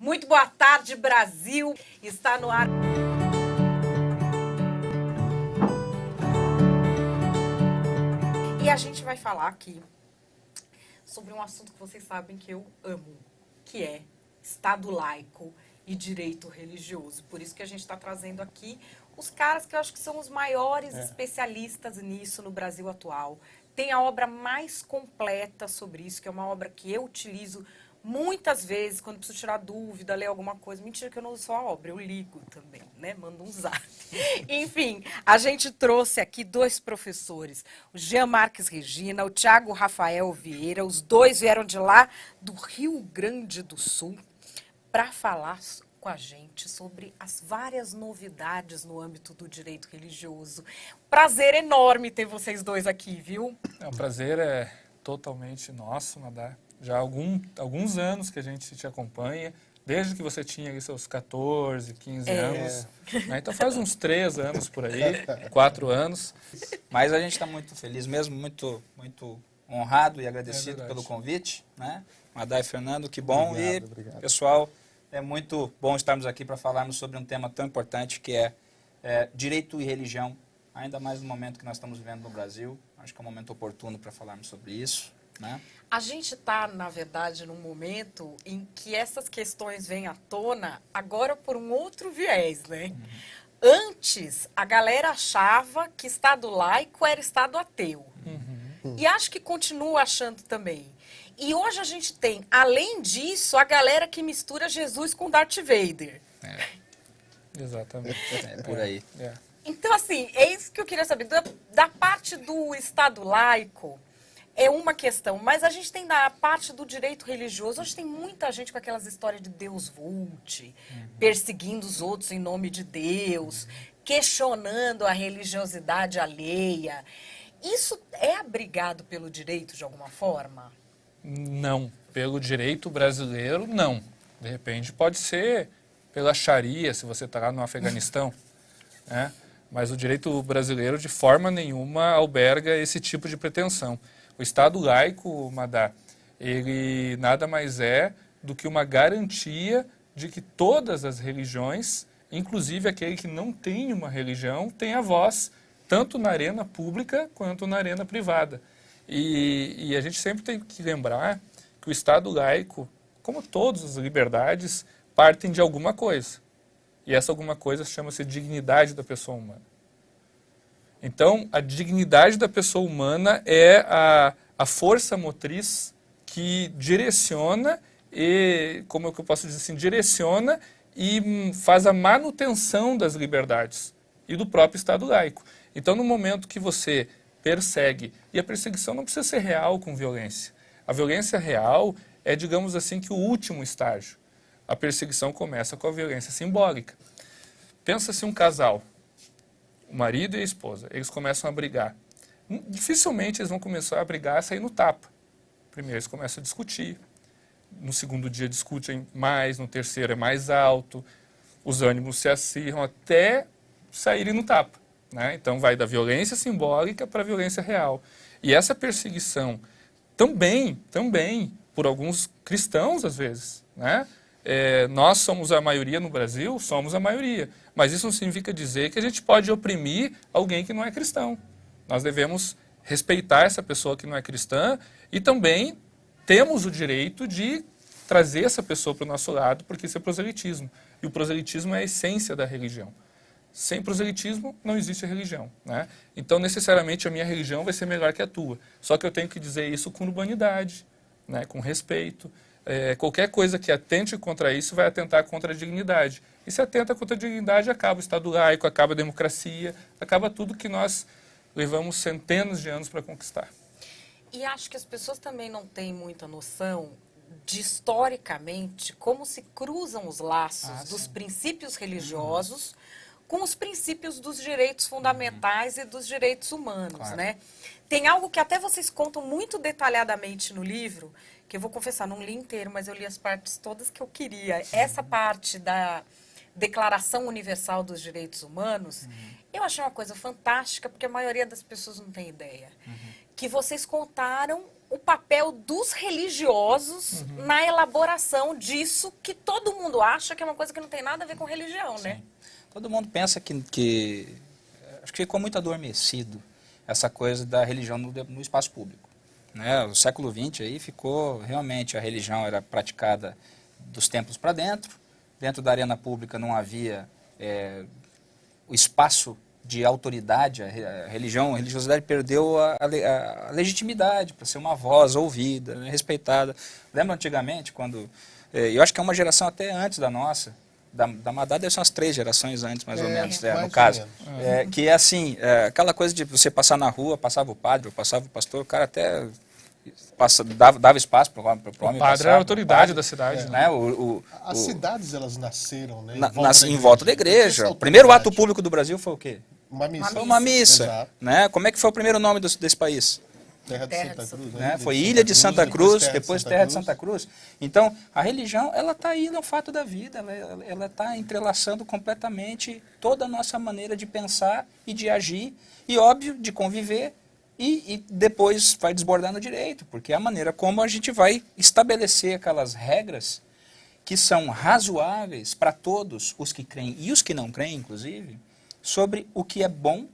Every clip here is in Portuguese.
Muito boa tarde, Brasil. Está no ar. E a gente vai falar aqui sobre um assunto que vocês sabem que eu amo, que é Estado laico e direito religioso. Por isso que a gente está trazendo aqui os caras que eu acho que são os maiores especialistas nisso no Brasil atual. Tem a obra mais completa sobre isso, que é uma obra que eu utilizo muitas vezes, quando preciso tirar dúvida, ler alguma coisa. Mentira que eu não uso só a obra, eu ligo também, né? Mando um zap. Enfim, a gente trouxe aqui dois professores, o Jean Marques Regina, o Thiago Rafael Vieira. Os dois vieram de lá, do Rio Grande do Sul, para falar com a gente sobre as várias novidades no âmbito do direito religioso. Prazer enorme ter vocês dois aqui, viu? O prazer é totalmente nosso, Madá. Já há alguns anos que a gente te acompanha, desde que você tinha ali seus 14, 15 anos. Né? Então faz uns 3 anos por aí, 4 anos. Mas a gente está muito feliz mesmo, muito honrado e agradecido pelo convite. Né? Madá e Fernando, que bom. Obrigado. Pessoal, é muito bom estarmos aqui para falarmos sobre um tema tão importante que é direito e religião, ainda mais no momento que nós estamos vivendo no Brasil. Acho que é um momento oportuno para falarmos sobre isso. Né? A gente está, na verdade, num momento em que essas questões vêm à tona agora por um outro viés, né? Antes, a galera achava que Estado laico era Estado ateu. E acho que continua achando também. E hoje a gente tem, além disso, a galera que mistura Jesus com Darth Vader. Exatamente. É por aí. Então, assim, é isso que eu queria saber. Da parte do Estado laico, é uma questão, mas a gente tem da parte do direito religioso, hoje tem muita gente com aquelas histórias de Deus vult, perseguindo os outros em nome de Deus, questionando a religiosidade alheia. Isso é abrigado pelo direito de alguma forma? Não. Pelo direito brasileiro, não. De repente pode ser pela Sharia, se você está lá no Afeganistão. Né? Mas o direito brasileiro, de forma nenhuma, alberga esse tipo de pretensão. O Estado laico, Madá, ele nada mais é do que uma garantia de que todas as religiões, inclusive aquele que não tem uma religião, tem a voz, tanto na arena pública quanto na arena privada. E a gente sempre tem que lembrar que o Estado laico, como todas as liberdades, partem de alguma coisa. E essa alguma coisa chama-se dignidade da pessoa humana. Então, a dignidade da pessoa humana é a força motriz que direciona e, como é que eu posso dizer assim, direciona e faz a manutenção das liberdades e do próprio Estado laico. Então, no momento que você persegue, e a perseguição não precisa ser real com violência. A violência real é, digamos assim, que o último estágio. A perseguição começa com a violência simbólica. Pensa-se um casal, o marido e a esposa, eles começam a brigar. Dificilmente eles vão começar a brigar, a sair no tapa. Primeiro eles começam a discutir, no segundo dia discutem mais, no terceiro é mais alto, os ânimos se acirram até saírem no tapa. Né? Então vai da violência simbólica para a violência real. E essa perseguição também, por alguns cristãos às vezes, né? Nós somos a maioria no Brasil, somos a maioria. Mas isso não significa dizer que a gente pode oprimir alguém que não é cristão. Nós devemos respeitar essa pessoa que não é cristã e também temos o direito de trazer essa pessoa para o nosso lado, porque isso é proselitismo. E o proselitismo é a essência da religião. Sem proselitismo não existe religião. Né? Então, necessariamente, a minha religião vai ser melhor que a tua. Só que eu tenho que dizer isso com urbanidade, né? Com respeito. Qualquer coisa que atente contra isso vai atentar contra a dignidade. E se atenta contra a dignidade, acaba o Estado laico, acaba a democracia, acaba tudo que nós levamos centenas de anos para conquistar. E acho que as pessoas também não têm muita noção de, historicamente, como se cruzam os laços dos princípios religiosos com os princípios dos direitos fundamentais e dos direitos humanos, Claro. né? Tem algo que até vocês contam muito detalhadamente no livro, que eu vou confessar, não li inteiro, mas eu li as partes todas que eu queria. Essa parte da Declaração Universal dos Direitos Humanos, eu achei uma coisa fantástica, porque a maioria das pessoas não tem ideia. Que vocês contaram o papel dos religiosos na elaboração disso que todo mundo acha que é uma coisa que não tem nada a ver com religião, né? Todo mundo pensa que acho que ficou muito adormecido essa coisa da religião no espaço público. Né? O século XX aí ficou, realmente, a religião era praticada dos templos para dentro da arena pública não havia o espaço de autoridade, a religiosidade perdeu a legitimidade para ser uma voz ouvida, né, respeitada. Lembra antigamente, quando, eu acho que é uma geração até antes da nossa, da Madá deve ser umas 3 gerações antes, mais ou menos, no caso. Que é assim, aquela coisa de você passar na rua, passava o padre, ou passava o pastor, o cara até dava espaço para o homem passar. O padre era a autoridade da cidade. Né? As cidades, elas nasceram, né, em volta da igreja. O primeiro ato público do Brasil foi o quê? Uma missa. Foi uma missa. Exato. Né? Como é que foi o primeiro nome desse país? Terra de Santa Cruz. Né? Foi Ilha de Santa Cruz, depois Terra de Santa Cruz. Então, a religião, ela está aí no fato da vida, ela está entrelaçando completamente toda a nossa maneira de pensar e de agir, e óbvio, de conviver, e depois vai desbordar no direito, porque é a maneira como a gente vai estabelecer aquelas regras que são razoáveis para todos os que creem, e os que não creem, inclusive, sobre o que é bom,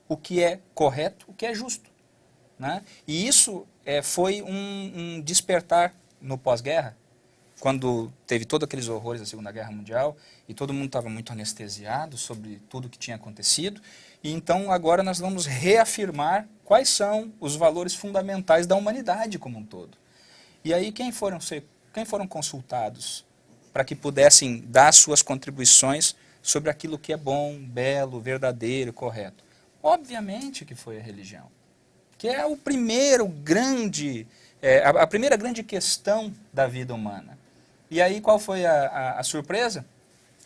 o que é correto, o que é justo. Né? E isso foi um despertar no pós-guerra, quando teve todos aqueles horrores da Segunda Guerra Mundial, e todo mundo estava muito anestesiado sobre tudo o que tinha acontecido, e então agora nós vamos reafirmar quais são os valores fundamentais da humanidade como um todo. E aí quem foram consultados para que pudessem dar suas contribuições sobre aquilo que é bom, belo, verdadeiro, correto? Obviamente que foi a religião, que é o primeiro grande, a primeira grande questão da vida humana. E aí qual foi a surpresa?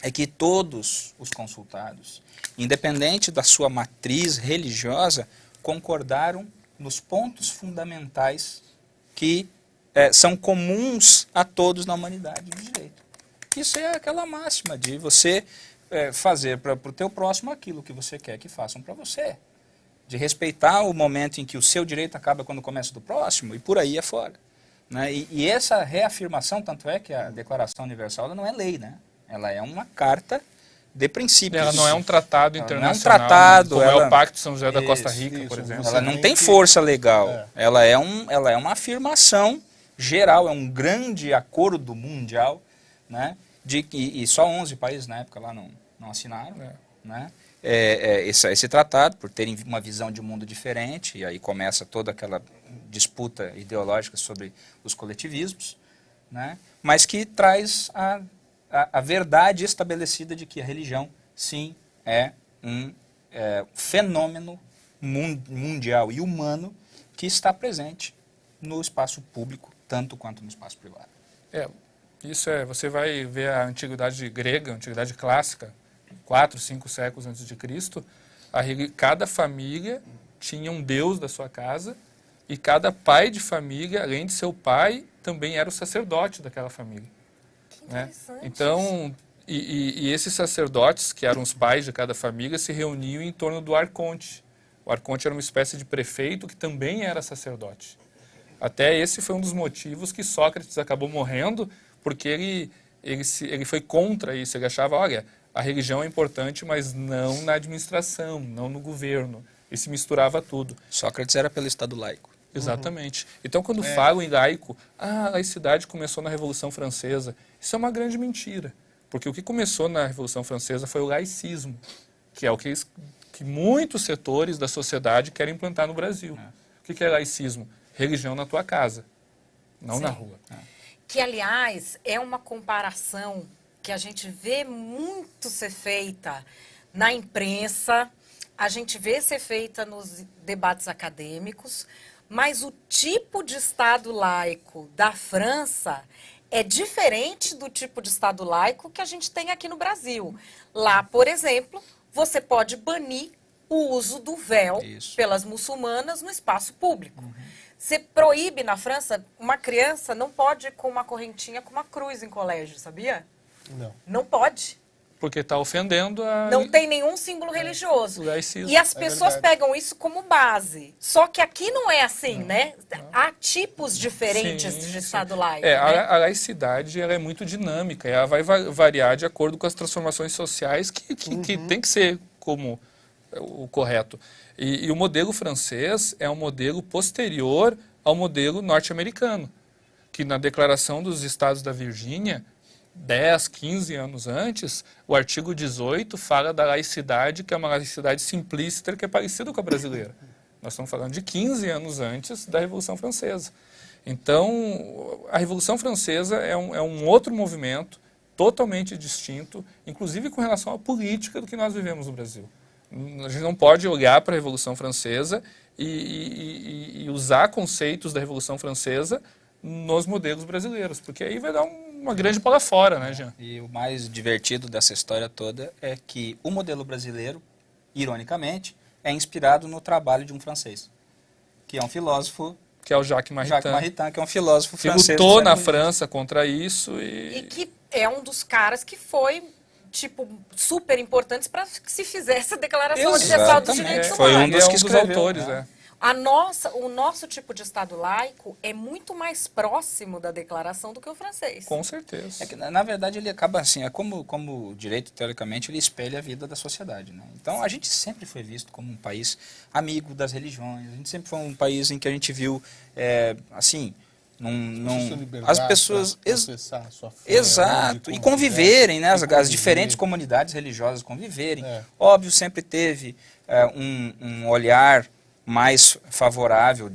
É que todos os consultados, independente da sua matriz religiosa, concordaram nos pontos fundamentais que são comuns a todos na humanidade do direito. Isso é aquela máxima de você fazer para o teu próximo aquilo que você quer que façam para você. De respeitar o momento em que o seu direito acaba quando começa do próximo e por aí afora. Né? E essa reafirmação, tanto é que a Declaração Universal ela não é lei, né? Ela é uma carta de princípios. Ela não é um tratado internacional, não é um tratado, como é o Pacto de São José da Costa Rica, isso, por exemplo. Ela não tem força legal. Ela é uma afirmação geral, é um grande acordo mundial, né? E só 11 países na época lá não assinaram, né? Esse tratado, por terem uma visão de mundo diferente, e aí começa toda aquela disputa ideológica sobre os coletivismos, né? Mas que traz a verdade estabelecida de que a religião, sim, é um fenômeno mundial e humano que está presente no espaço público, tanto quanto no espaço privado. Você vai ver a antiguidade grega, a antiguidade clássica, 4, 5 séculos antes de Cristo, cada família tinha um deus da sua casa e cada pai de família, além de seu pai, também era o sacerdote daquela família. Né? Então, e esses sacerdotes, que eram os pais de cada família, se reuniam em torno do arconte. O arconte era uma espécie de prefeito que também era sacerdote. Até esse foi um dos motivos que Sócrates acabou morrendo, porque ele foi contra isso. Ele achava, olha, a religião é importante, mas não na administração, não no governo. E se misturava tudo. Sócrates era pelo Estado laico. Exatamente. Então, quando falam em laico, a laicidade começou na Revolução Francesa. Isso é uma grande mentira. Porque o que começou na Revolução Francesa foi o laicismo, que é o que muitos setores da sociedade querem implantar no Brasil. O que é laicismo? Religião na tua casa, não na rua. Que, aliás, é uma comparação que a gente vê muito ser feita na imprensa, a gente vê ser feita nos debates acadêmicos, mas o tipo de Estado laico da França é diferente do tipo de Estado laico que a gente tem aqui no Brasil. Lá, por exemplo, você pode banir o uso do véu pelas muçulmanas no espaço público. Você proíbe na França, uma criança não pode ir com uma correntinha com uma cruz em colégio, sabia? Não. Não pode. Porque está ofendendo a... Não tem nenhum símbolo religioso. o laicismo. E as pessoas verdade. pegam isso como base. Só que aqui não é assim, né? Há tipos diferentes Sim, de sim. Estado laico. É, né? a laicidade ela é muito dinâmica, ela vai variar de acordo com as transformações sociais que tem que ser como o correto. E o modelo francês é um modelo posterior ao modelo norte-americano, que na Declaração dos Estados da Virgínia, 10, 15 anos antes, o artigo 18 fala da laicidade, que é uma laicidade simplícita, que é parecida com a brasileira. Nós estamos falando de 15 anos antes da Revolução Francesa. Então, a Revolução Francesa é um outro movimento totalmente distinto, inclusive com relação à política do que nós vivemos no Brasil. A gente não pode olhar para a Revolução Francesa e usar conceitos da Revolução Francesa nos modelos brasileiros, porque aí vai dar uma grande bola fora, né, Jean? E o mais divertido dessa história toda é que o modelo brasileiro, ironicamente, é inspirado no trabalho de um francês, que é um filósofo, Que é o Jacques Maritain, Jacques Maritain, que é um filósofo que francês. do lutou na século XX. França contra isso E que é um dos caras que foi, tipo, super importantes para que se fizesse a Declaração Universal dos Exatamente. Direitos Foi Humanos. um dos que escreveu, autores, né? O nosso tipo de Estado laico é muito mais próximo da declaração do que o francês. Com certeza. É que, na verdade, ele acaba assim, é como o direito, teoricamente, ele espelha a vida da sociedade, né? Então, a gente sempre foi visto como um país amigo das religiões, a gente sempre foi um país em que a gente viu, assim, as pessoas... Expressar a sua fé, Exato, onde, e como conviverem, quiser, né? e As conviver. diferentes comunidades religiosas conviverem. É. Óbvio, sempre teve um olhar mais favorável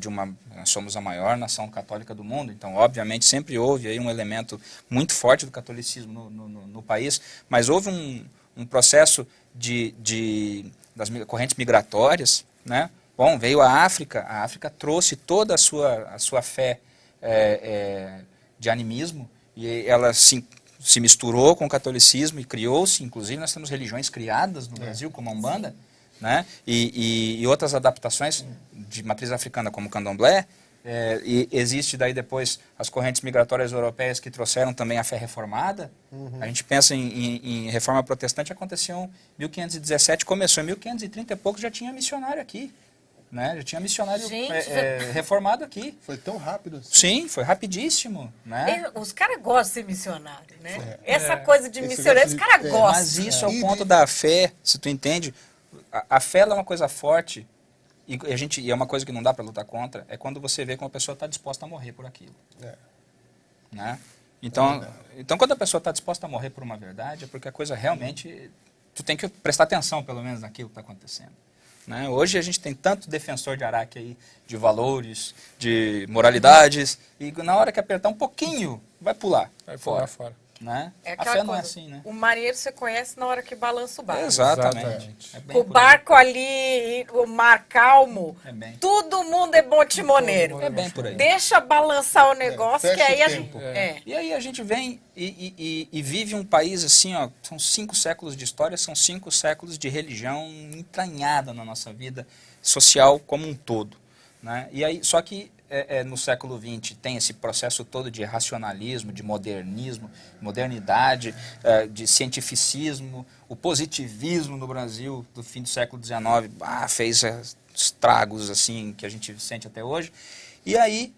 nós somos a maior nação católica do mundo, então obviamente sempre houve aí um elemento muito forte do catolicismo no país, mas houve um processo das correntes migratórias, né? Bom, veio a África trouxe toda a sua fé de animismo, e ela se misturou com o catolicismo e criou-se, inclusive nós temos religiões criadas no Brasil, como a Umbanda, né? E outras adaptações de matriz africana, como o candomblé, e existe daí depois as correntes migratórias europeias que trouxeram também a fé reformada. A gente pensa em reforma protestante, aconteceu em 1517, começou em 1530 e pouco, já tinha missionário aqui, né? Já tinha missionário reformado aqui. Foi tão rápido assim. Sim, foi rapidíssimo, né? Os caras gostam de ser missionário, né? Essa coisa de missionário, os caras gostam. Mas isso é o ponto da fé, se tu entende. A fé ela é uma coisa forte e é uma coisa que não dá para lutar contra, é quando você vê que uma pessoa está disposta a morrer por aquilo. Né? Então, quando a pessoa está disposta a morrer por uma verdade, é porque a coisa realmente, tu tem que prestar atenção pelo menos naquilo que está acontecendo. Né? Hoje a gente tem tanto defensor de Araque aí, de valores, de moralidades, e na hora que apertar um pouquinho, vai pular fora. Né? É A aquela fé não é coisa, assim, né? O marinheiro você conhece na hora que balança o barco. Exatamente. É bem O por aí. barco ali, o mar calmo, É bem. todo mundo é bom timoneiro. É bem por aí. Deixa balançar o negócio, que fecha aí o a gente... tempo. E aí a gente vem e vive um país assim, ó, são 5 séculos de história, são 5 séculos de religião entranhada na nossa vida social como um todo. Né? E aí, só que no século XX tem esse processo todo de racionalismo, de modernismo, modernidade, de cientificismo, o positivismo no Brasil do fim do século XIX fez estragos assim que a gente sente até hoje. E aí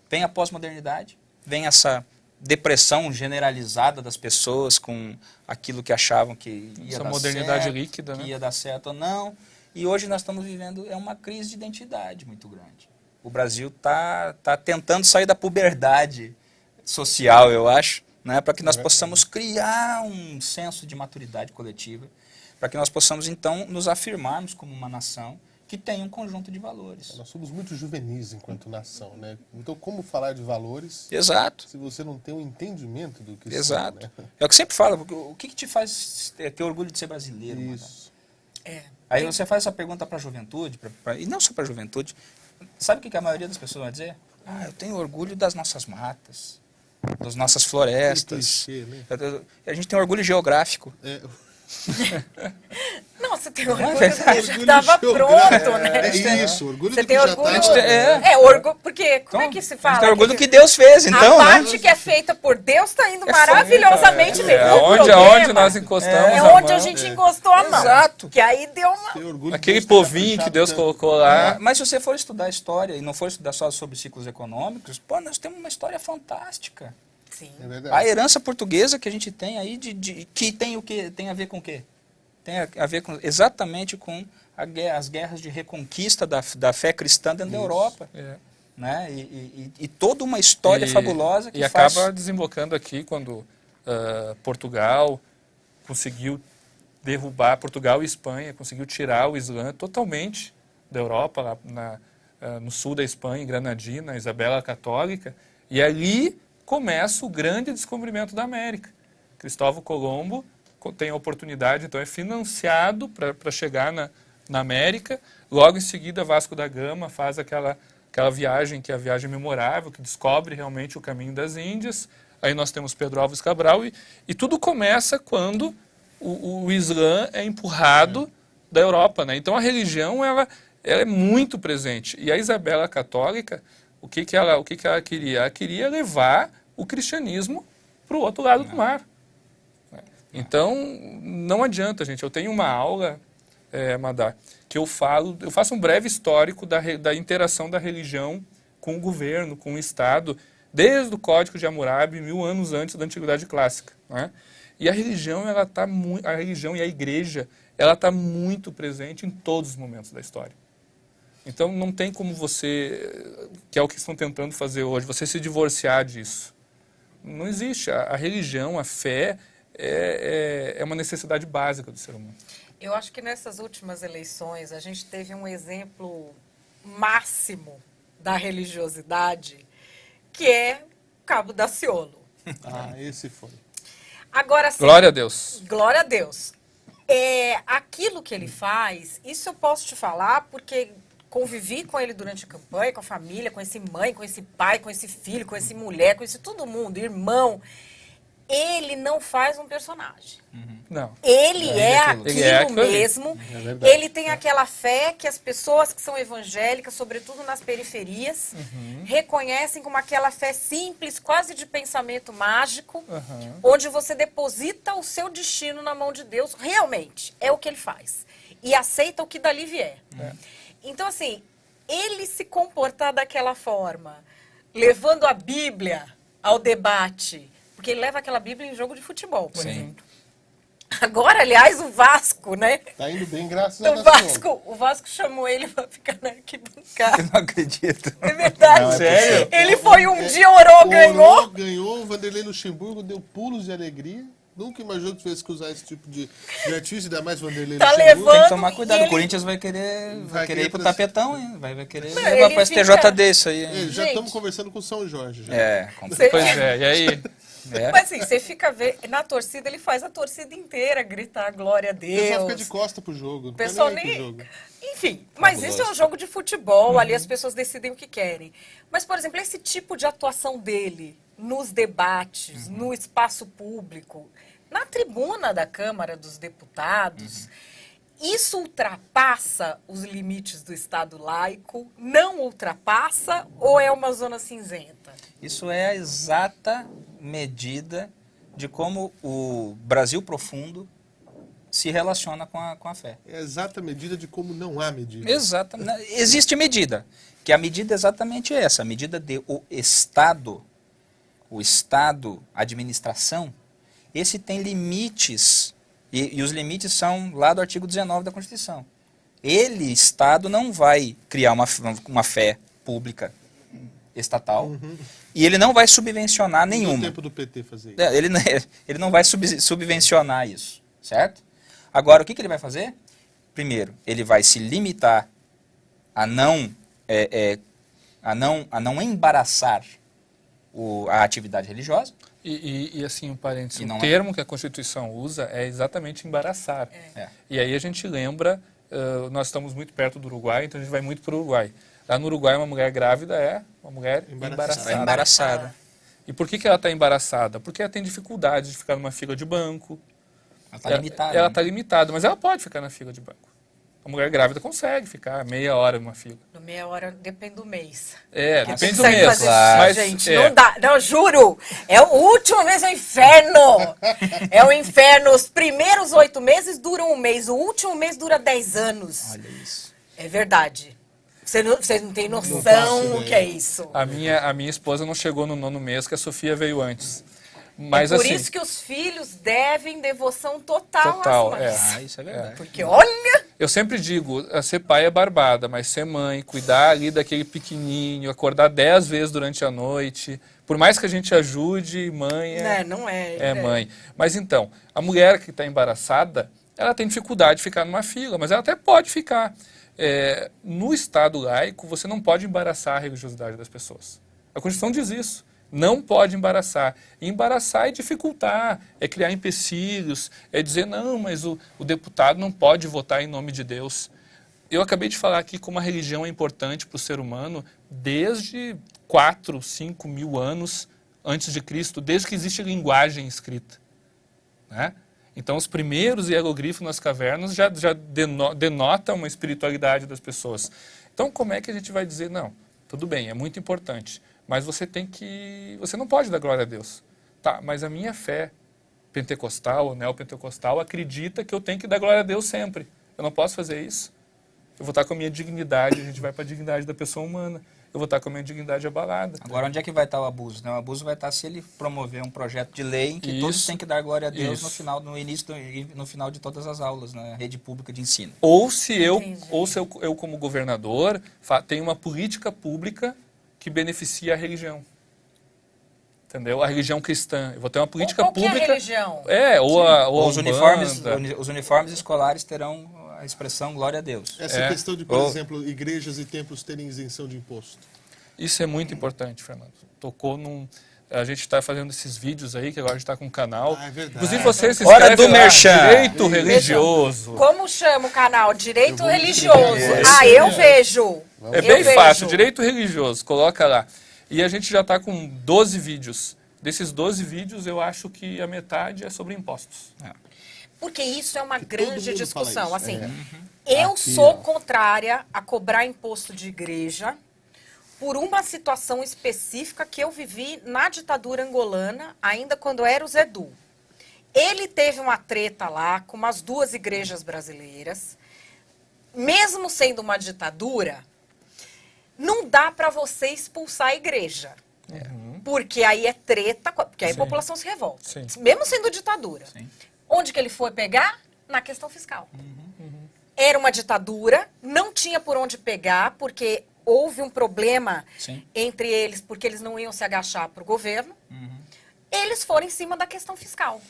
vem a pós-modernidade, vem essa depressão generalizada das pessoas com aquilo que achavam que ia Essa dar modernidade certo, líquida, que né? ia dar certo ou não. E hoje nós estamos vivendo uma crise de identidade muito grande. O Brasil tá tentando sair da puberdade social, eu acho, né, para que nós possamos criar um senso de maturidade coletiva, para que nós possamos, então, nos afirmarmos como uma nação que tem um conjunto de valores. Nós somos muito juvenis enquanto nação, né? Então, como falar de valores Exato. se você não tem um entendimento do que Exato. são, né? É o que sempre falo, o que te faz ter orgulho de ser brasileiro? Isso. Aí você faz essa pergunta para a juventude, e não só para a juventude. Sabe o que a maioria das pessoas vai dizer? Eu tenho orgulho das nossas matas, das nossas florestas. Clichê, né? A gente tem orgulho geográfico. Não, você tem Não é orgulho verdade? do que estava pronto, né? É isso, orgulho Você do tem que já orgulho. tá. Orgulho. Porque, como é que se A fala? gente tem orgulho do que Deus fez, então, a né? parte que é feita por Deus está indo maravilhosamente bem. O Aonde problema nós encostamos é a onde mão. a gente encostou a mão. Exato. Que aí deu uma... Tem orgulho Aquele de Deus ter povinho que caprichado Deus tanto. colocou lá. Mas se você for estudar história e não for estudar só sobre ciclos econômicos, pô, nós temos uma história fantástica. Sim. É verdade. A herança portuguesa que a gente tem aí, que tem o quê? Tem a ver com o quê? Tem a ver com, exatamente com as guerras de reconquista da fé cristã dentro da Europa. É. Né? E toda uma história fabulosa que e faz... acaba desembocando aqui quando Portugal conseguiu derrubar, Portugal e Espanha conseguiu tirar o Islã totalmente da Europa, lá no sul da Espanha, em Granadina, Isabela a Católica, e ali começa o grande descobrimento da América. Cristóvão Colombo tem a oportunidade, então é financiado para chegar na América. Logo em seguida, Vasco da Gama faz aquela viagem, que é a viagem memorável, que descobre realmente o caminho das Índias. Aí nós temos Pedro Álvares Cabral, e tudo começa quando o Islã é empurrado da Europa, né? Então a religião ela é muito presente. E a Isabela Católica, o que ela queria? Ela queria levar o cristianismo para o outro lado do mar. Então, não adianta, gente. Eu tenho uma aula, Madar, que eu faço um breve histórico da interação da religião com o governo, com o Estado, desde o Código de Hammurabi, 1000 anos antes da Antiguidade Clássica. Né? E a religião, a religião e a igreja, ela está muito presente em todos os momentos da história. Então, não tem como você, que é o que estão tentando fazer hoje, você se divorciar disso. Não existe. A religião, a fé, é uma necessidade básica do ser humano. Eu acho que nessas últimas eleições a gente teve um exemplo máximo da religiosidade, que é Cabo Daciolo. Ah, esse foi. Agora sim. Glória a Deus. Glória a Deus. Aquilo que ele faz, isso eu posso te falar porque convivi com ele durante a campanha, com a família, com esse mãe, com esse pai, com esse filho, com esse mulher, com esse todo mundo, irmão. Ele não faz um personagem. Não. Ele é aquilo. aquilo Ele é aquilo ali. mesmo. É verdade. Ele tem aquela fé que as pessoas que são evangélicas, sobretudo nas periferias, reconhecem como aquela fé simples, quase de pensamento mágico, onde você deposita o seu destino na mão de Deus. Realmente, é o que ele faz. E aceita o que dali vier. Então, assim, ele se comportar daquela forma, levando a Bíblia ao debate, porque ele leva aquela Bíblia em jogo de futebol, por exemplo. Agora, aliás, o Vasco, né? Tá indo bem, graças a Deus. O Vasco chamou ele para ficar na arquibancada. Eu não acredito. É verdade. Não, é Sério? Ele foi dia, orou, ganhou. Ganhou, o Vanderlei Luxemburgo deu pulos de alegria. Nunca imaginou que tivesse que usar esse tipo de artista, ainda mais Vanderlei Tá Luxemburgo. Tem levando- que tomar cuidado. ele- O Corinthians vai querer ir pro pra- tapetão, hein? Vai querer Não, levar ele pro fica- STJD isso aí. É, já Gente. estamos conversando com o São Jorge. Já. Você- Pois é, e aí? Mas assim, você fica vendo, na torcida ele faz a torcida inteira gritar glória a O pessoal fica de Deus. costa pro jogo. Não O pessoal tá nem aí pro nem... jogo. Enfim, mas Fabuloso. isso é um jogo de futebol, ali as pessoas decidem o que querem. Mas, por exemplo, esse tipo de atuação dele nos debates, no espaço público, na tribuna da Câmara dos Deputados, isso ultrapassa os limites do Estado laico? Não ultrapassa ou é uma zona cinzenta? Isso é a exata medida de como o Brasil profundo se relaciona com a fé. É a exata medida de como não há medida. Exatamente. Existe medida, que a medida é exatamente essa, a medida de o Estado, a administração, esse tem limites, e os limites são lá do artigo 19 da Constituição. Ele, Estado, não vai criar uma fé pública estatal, e ele não vai subvencionar No nenhuma. tempo do PT fazer isso. Ele não vai subvencionar isso, certo? Agora, o que ele vai fazer? Primeiro, ele vai se limitar a não embaraçar a atividade religiosa. E assim, um parênteses, E não o é. termo que a Constituição usa é exatamente embaraçar. É. E aí a gente lembra, nós estamos muito perto do Uruguai, então a gente vai muito para o Uruguai. Lá no Uruguai, uma mulher grávida é uma mulher embaraçada. Ela é embaraçada. E por que ela está embaraçada? Porque ela tem dificuldade de ficar numa fila de banco, Ela está limitada. Ela né? está limitada, mas ela pode ficar na fila de banco. A mulher grávida consegue ficar meia hora numa fila. No meia hora depende do mês. Depende do Consegue mês. fazer claro. Mas, gente, não dá. Não, juro. É o último mês, é o inferno. É o inferno. Os primeiros 8 meses duram 1 mês. O último mês dura 10 anos. Olha isso. É verdade. Vocês não têm faço noção o que é ideia. isso. A minha esposa não chegou no 9º mês, que a Sofia veio antes. Mas é por assim, isso que os filhos devem devoção total, Total, às mães. Ah, isso é verdade. Porque olha... eu sempre digo, ser pai é barbada, mas ser mãe, cuidar ali daquele pequenininho, acordar 10 vezes durante a noite, por mais que a gente ajude, mãe Não é. é mãe. Mas então, a mulher que está embaraçada, ela tem dificuldade de ficar numa fila, mas ela até pode ficar. No Estado laico, você não pode embaraçar a religiosidade das pessoas. A Constituição diz isso. Não pode embaraçar. E embaraçar é dificultar, é criar empecilhos, é dizer, não, mas o deputado não pode votar em nome de Deus. Eu acabei de falar aqui como a religião é importante para o ser humano desde 4, 5 mil anos antes de Cristo, desde que existe linguagem escrita. Né? Então, os primeiros hieroglifos nas cavernas já denotam uma espiritualidade das pessoas. Então, como é que a gente vai dizer, não, tudo bem, é muito importante, mas você não pode dar glória a Deus. Tá, mas a minha fé pentecostal ou neopentecostal acredita que eu tenho que dar glória a Deus sempre. Eu não posso fazer isso. Eu vou estar com a minha dignidade, a gente vai para a dignidade da pessoa humana. Eu vou estar com a minha dignidade abalada. Agora, onde é que vai estar o abuso? Né? O abuso vai estar se ele promover um projeto de lei em que todos têm que dar glória a Deus no início e no final de todas as aulas, na rede pública de ensino. Ou se eu como governador, tenho uma política pública que beneficia a religião. Entendeu? A religião cristã. Eu vou ter uma política Qual pública. Que é a religião? Ou os uniformes escolares terão a expressão glória a Deus. Essa questão de, por exemplo, igrejas e templos terem isenção de imposto. Isso é muito importante, Fernando. Tocou num... A gente está fazendo esses vídeos aí, que agora a gente está com um canal. Ah, é verdade. Inclusive, você se Hora inscreve do lá, merchan. Direito Religioso. Como chama o canal? Direito Eu vou Religioso. escrever. Eu vejo. É bem fácil, Direito Religioso. Coloca lá. E a gente já está com 12 vídeos. Desses 12 vídeos, eu acho que a metade é sobre impostos. Porque isso é uma todo grande mundo discussão. fala isso. Assim, eu Aqui, sou ó. contrária a cobrar imposto de igreja por uma situação específica que eu vivi na ditadura angolana, ainda quando era o Zedu. Ele teve uma treta lá com umas 2 igrejas brasileiras. Mesmo sendo uma ditadura, não dá para você expulsar a igreja. Porque aí é treta, porque aí a Sim. população se revolta. Sim. Mesmo sendo ditadura. Sim. Onde que ele foi pegar? Na questão fiscal. Era uma ditadura, não tinha por onde pegar, porque houve um problema Sim. entre eles, porque eles não iam se agachar para o governo. Eles foram em cima da questão fiscal.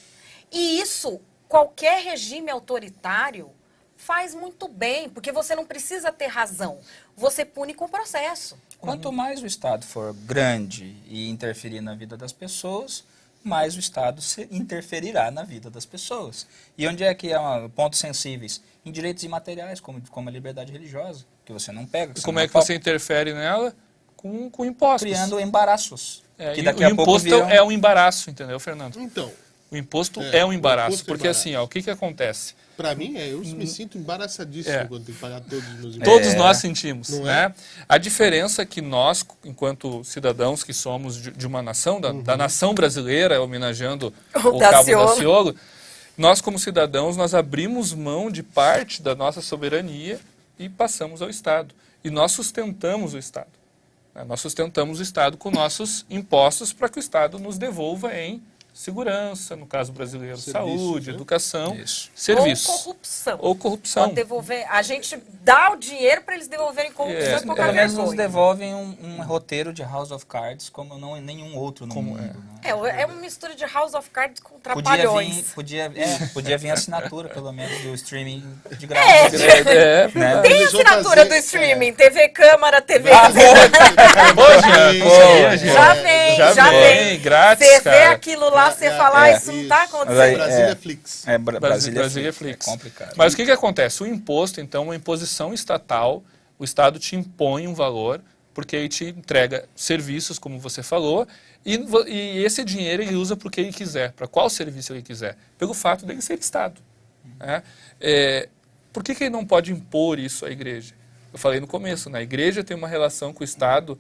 E isso, qualquer regime autoritário faz muito bem, porque você não precisa ter razão. Você pune com processo. Quanto mais o Estado for grande e interferir na vida das pessoas, mais o Estado interferirá na vida das pessoas. E onde é que há pontos sensíveis? Em direitos imateriais, como a liberdade religiosa, que você não pega. Que Como não é que toca, você interfere nela? Com impostos. criando embaraços. É, que e daqui o a pouco imposto viram... é um embaraço, entendeu, Fernando? Então, O imposto É, é um o embaraço. imposto é Porque embaraço. assim, ó, o que acontece? pra mim, eu me sinto embaraçadíssimo É. quando tenho que pagar todos os meus impostos. Todos nós sentimos, Não né? A diferença é que nós, enquanto cidadãos que somos de uma nação, da nação brasileira, homenageando o Cabo Daciolo, nós como cidadãos, nós abrimos mão de parte da nossa soberania e passamos ao Estado. E nós sustentamos o Estado. Né? Nós sustentamos o Estado com nossos impostos para que o Estado nos devolva em segurança, no caso brasileiro, Serviços, saúde, né? educação, Isso. serviços. Ou corrupção. Ou corrupção. Pode devolver. A gente dá o dinheiro para eles devolverem corrupção e Pelo qualquer menos nos vergonha. devolvem um roteiro de House of Cards como não nenhum outro no mundo. Né? É uma mistura de House of Cards com Podia trapalhões. vir, podia vir a assinatura, pelo menos, do streaming de graça. Né? Tem Eles vão assinatura fazer- do streaming, TV Câmara, TV... Já vem. Grátis, Você vê cara. aquilo lá, você fala, isso não tá isso. acontecendo. Brasília Flix. Brasília Flix. É complicado. Mas o que acontece? O imposto, então, é uma imposição estatal, o Estado te impõe um valor porque ele te entrega serviços, como você falou, e esse dinheiro ele usa para o que ele quiser, para qual serviço ele quiser, pelo fato dele ser Estado. Né? Por que ele não pode impor isso à igreja? Eu falei no começo, né? A igreja tem uma relação com o Estado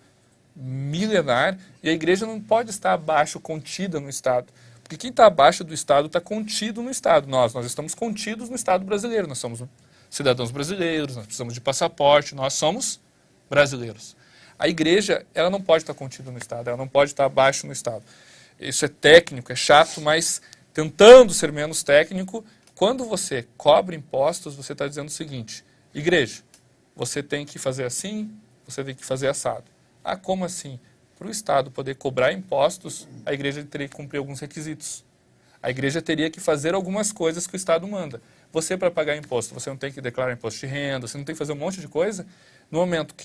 milenar e a igreja não pode estar abaixo, contida no Estado. Porque quem está abaixo do Estado está contido no Estado. Nós estamos contidos no Estado brasileiro. Nós somos cidadãos brasileiros, nós precisamos de passaporte, nós somos brasileiros. A igreja, ela não pode estar contida no Estado, ela não pode estar abaixo no Estado. Isso é técnico, é chato, mas tentando ser menos técnico, quando você cobra impostos, você está dizendo o seguinte: igreja, você tem que fazer assim, você tem que fazer assado. Ah, como assim? Para o Estado poder cobrar impostos, a igreja teria que cumprir alguns requisitos. A igreja teria que fazer algumas coisas que o Estado manda. Você, para pagar imposto, você não tem que declarar imposto de renda, você não tem que fazer um monte de coisa. No momento que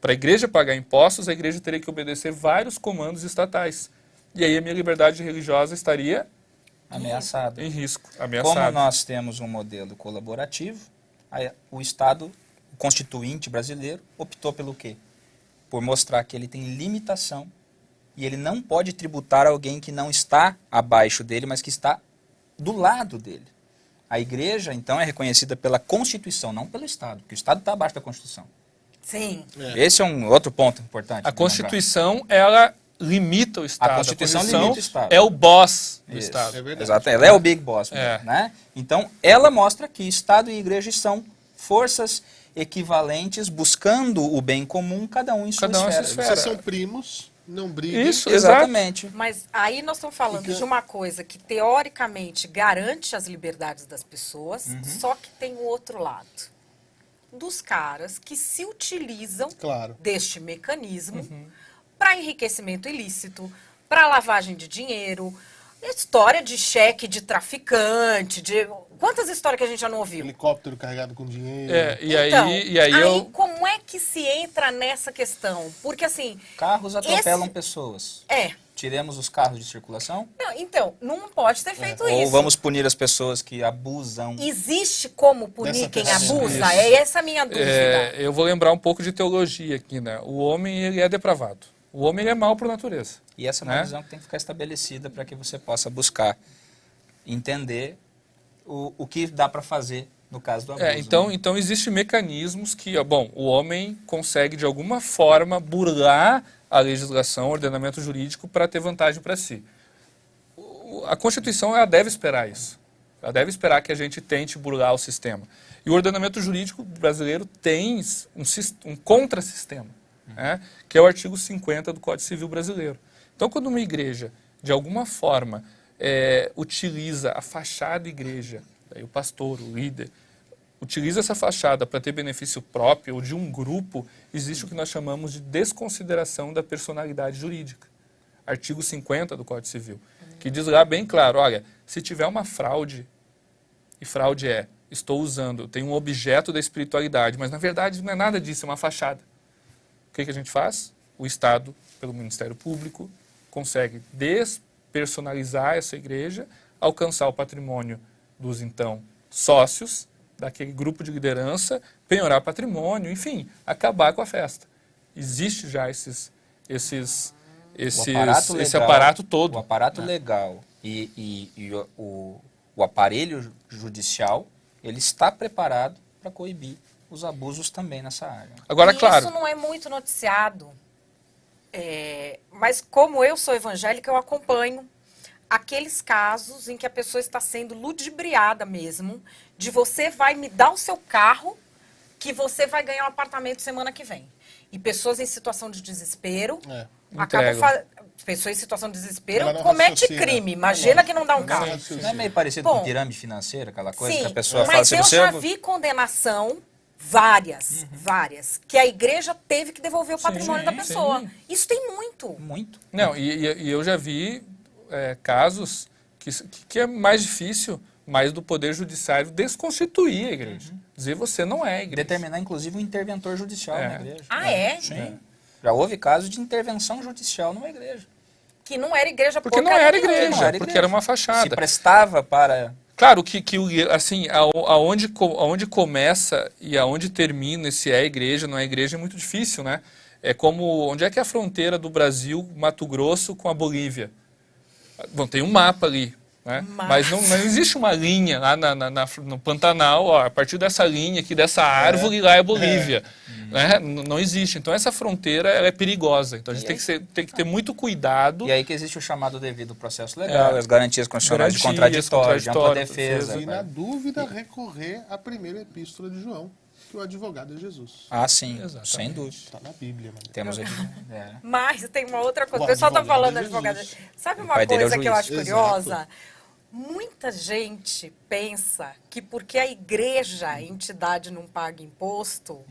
para a igreja pagar impostos, a igreja teria que obedecer vários comandos estatais. E aí a minha liberdade religiosa estaria Ameaçado. em risco, ameaçada. Como nós temos um modelo colaborativo, o Estado, o constituinte brasileiro, optou pelo quê? Por mostrar que ele tem limitação e ele não pode tributar alguém que não está abaixo dele, mas que está do lado dele. A igreja, então, é reconhecida pela Constituição, não pelo Estado, porque o Estado está abaixo da Constituição. Sim. Esse é um outro ponto importante. A Constituição, ela limita o Estado. A Constituição limita o Estado. É o boss do Isso. Estado. É verdade. Exato, ela é o Big Boss, É. né? Então, ela mostra que Estado e Igreja são forças equivalentes, buscando o bem comum, cada um em sua Cada um em sua esfera. esfera. Vocês são primos, não briguem. Isso, Exatamente. Mas aí nós estamos falando Fica- de uma coisa que teoricamente garante as liberdades das pessoas, só que tem o outro lado. Dos caras que se utilizam Claro. deste mecanismo para enriquecimento ilícito, para lavagem de dinheiro, história de cheque de traficante, de quantas histórias que a gente já não ouviu? Helicóptero carregado com dinheiro. E Então, aí eu... como é que se entra nessa questão? Porque assim, Carros atropelam Esse- pessoas. é. Tiremos os carros de circulação? Não, então, não pode ter feito Ou isso. vamos punir as pessoas que abusam? Existe como punir Dessa quem pessoa. abusa? Isso. É essa a minha dúvida. eu vou lembrar um pouco de teologia aqui, né? O homem, ele é depravado. O homem, ele é mau por natureza. E essa é uma Né? visão que tem que ficar estabelecida para que você possa buscar entender o que dá para fazer no caso do abuso. né? Então existem mecanismos que, o homem consegue de alguma forma burlar a legislação, o ordenamento jurídico para ter vantagem para si. A Constituição, ela deve esperar isso. Ela deve esperar que a gente tente burlar o sistema. E o ordenamento jurídico brasileiro tem um contrassistema, né, que é o artigo 50 do Código Civil brasileiro. Então, quando uma igreja, de alguma forma, utiliza a fachada igreja, aí o pastor, o líder, utiliza essa fachada para ter benefício próprio ou de um grupo, existe o que nós chamamos de desconsideração da personalidade jurídica. Artigo 50 do Código Civil, que diz lá bem claro, olha, se tiver uma fraude, e fraude estou usando, tem um objeto da espiritualidade, mas na verdade não é nada disso, é uma fachada. O que a gente faz? O Estado, pelo Ministério Público, consegue despersonalizar essa igreja, alcançar o patrimônio dos, então, sócios daquele grupo de liderança, penhorar patrimônio, enfim, acabar com a festa. Existe já esse aparato todo. O aparato legal e o aparelho judicial, ele está preparado para coibir os abusos também nessa área. Agora, E claro, isso não é muito noticiado. Mas como eu sou evangélica, eu acompanho aqueles casos em que a pessoa está sendo ludibriada mesmo, de você vai me dar o seu carro, que você vai ganhar um apartamento semana que vem. E pessoas em situação de desespero acabam Entregam. pessoas em situação de desespero Ela não comete raciocina. crime. Imagina que não dá um Não carro. raciocina. Não é meio parecido Bom, com pirâmide financeira, aquela coisa Sim, que a pessoa fala mas assim, eu você... já vi condenação, várias, que a igreja teve que devolver o patrimônio da pessoa. sim. Isso tem muito. Muito. não, e eu já vi casos que é mais difícil, mais do Poder Judiciário desconstituir a igreja. Dizer você não é a igreja. Determinar, inclusive, um interventor judicial na igreja. Ah, é? Sim. Já houve casos de intervenção judicial numa igreja. Que não era igreja Porque não porcaria era nenhuma. igreja, Não era porque igreja. era uma Se fachada. prestava para... Claro que assim, aonde começa e aonde termina esse igreja, não é igreja, é muito difícil, né? É como, onde é que é a fronteira do Brasil, Mato Grosso, com a Bolívia? Bom, tem um mapa ali, né? Mas não existe uma linha lá no Pantanal, ó, a partir dessa linha aqui, dessa árvore, lá é a Bolívia. Né? Não existe. Então essa fronteira ela é perigosa. Então a gente tem que ter muito cuidado. E aí que existe o chamado devido processo legal, as garantias constitucionais de contraditório, de ampla defesa. E na dúvida, recorrer à primeira epístola de João, que o advogado é Jesus. Ah, sim, Exatamente. sem dúvida. Está na Bíblia, mano. Temos aqui. Mas tem uma outra coisa. O O pessoal tá advogado falando é advogado. Jesus. Sabe O uma pai dele é o coisa que eu juiz. acho curiosa? Muita gente pensa que porque a igreja, a entidade, não paga imposto,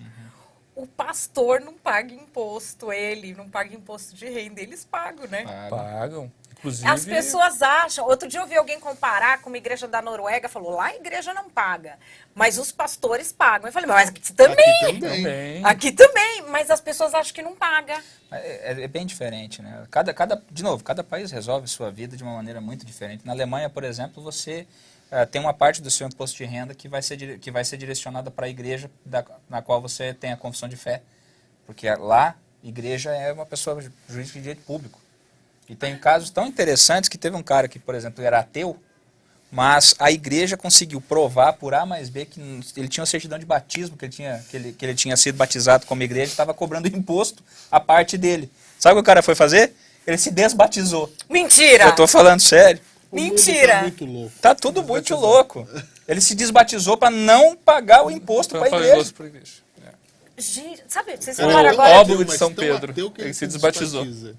o pastor não paga imposto, ele não paga imposto de renda. Eles pagam, né? Pagam. Inclusive, As pessoas acham. Outro dia eu vi alguém comparar com uma igreja da Noruega, falou: lá a igreja não paga, mas os pastores pagam. Eu falei: mas aqui também. Aqui também. também. Aqui também, mas as pessoas acham que não paga. É bem diferente, né? De novo, cada país resolve sua vida de uma maneira muito diferente. Na Alemanha, por exemplo, você tem uma parte do seu imposto de renda que vai ser direcionada para a igreja na qual você tem a confissão de fé. Porque lá, igreja é uma pessoa jurídica de direito público. E tem casos tão interessantes que teve um cara que, por exemplo, era ateu, mas a igreja conseguiu provar por A mais B que ele tinha uma certidão de batismo, que ele tinha sido batizado como igreja e estava cobrando imposto a parte dele. Sabe o que o cara foi fazer? Ele se desbatizou. Mentira! Eu estou falando sério. O mundo Mentira! Tá muito louco. Tá tudo muito louco. Ele se desbatizou para não pagar o imposto para a Pagar igreja. imposto pra igreja. Gente, sabe, vocês Era falaram o agora... óbolo de mas São tão Pedro. ateu que Ele se desbatizou. desbatiza.